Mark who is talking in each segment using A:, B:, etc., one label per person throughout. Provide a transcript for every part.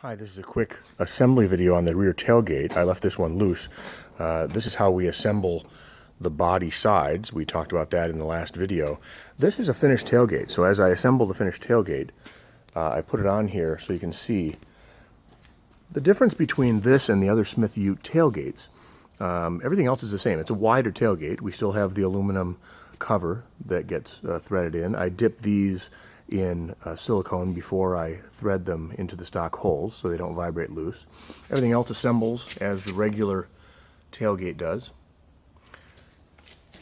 A: Hi, this is a quick assembly video on the rear tailgate. I left this one loose. This is how we assemble the body sides. We talked about that in the last video. This is a finished tailgate, so as I assemble the finished tailgate, I put it on here so you can see the difference between this and the other Smith Ute tailgates. Everything else is the same. It's a wider tailgate. We still have the aluminum cover that gets threaded in. I dip these in silicone before I thread them into the stock holes so they don't vibrate loose. Everything else assembles as the regular tailgate does.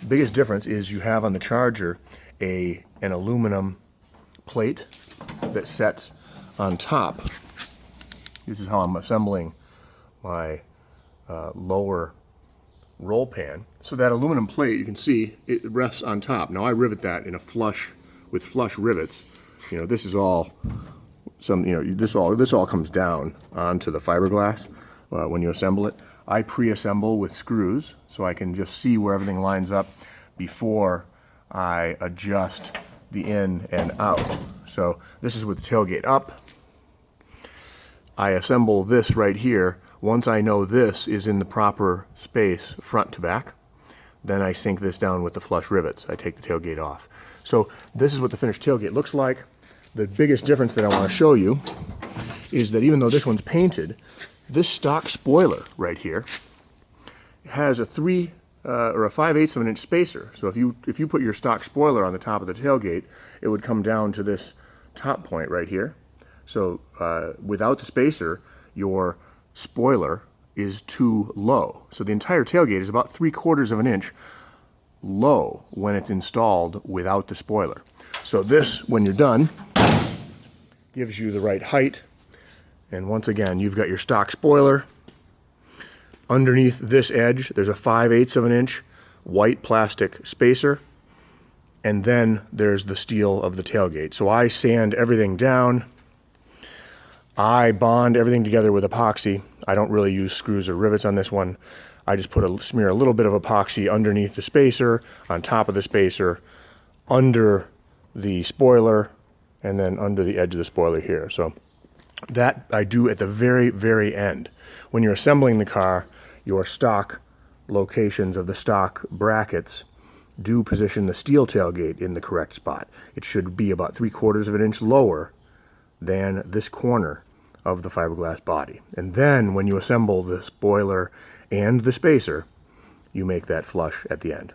A: Biggest difference is you have on the Charger an aluminum plate that sets on top. This is how I'm assembling my lower roll pan. So that aluminum plate, you can see it rests on top. Now I rivet that in a flush with flush rivets. You know, this is all this all comes down onto the fiberglass when you assemble it. I pre-assemble with screws so I can just see where everything lines up before I adjust the in and out. So this is with the tailgate up. I assemble this right here. Once I know this is in the proper space front to back, then I sink this down with the flush rivets. I take the tailgate off. So this is what the finished tailgate looks like. The biggest difference that I want to show you is that even though this one's painted, this stock spoiler right here has a 3 or a 5/8 of an inch spacer. So if you put your stock spoiler on the top of the tailgate, it would come down to this top point right here. So without the spacer, your spoiler is too low. So the entire tailgate is about 3/4 of an inch low when it's installed without the spoiler. So this, when you're done, gives you the right height. And once again, you've got your stock spoiler. Underneath this edge, there's a 5/8 of an inch white plastic spacer. And then there's the steel of the tailgate. So I sand everything down. I bond everything together with epoxy. I don't really use screws or rivets on this one. I just smear a little bit of epoxy underneath the spacer, on top of the spacer, under the spoiler, and then under the edge of the spoiler here. So that I do at the very, very end. When you're assembling the car, your stock locations of the stock brackets do position the steel tailgate in the correct spot. It should be about 3/4 of an inch lower than this corner of the fiberglass body. And then when you assemble the spoiler and the spacer, you make that flush at the end.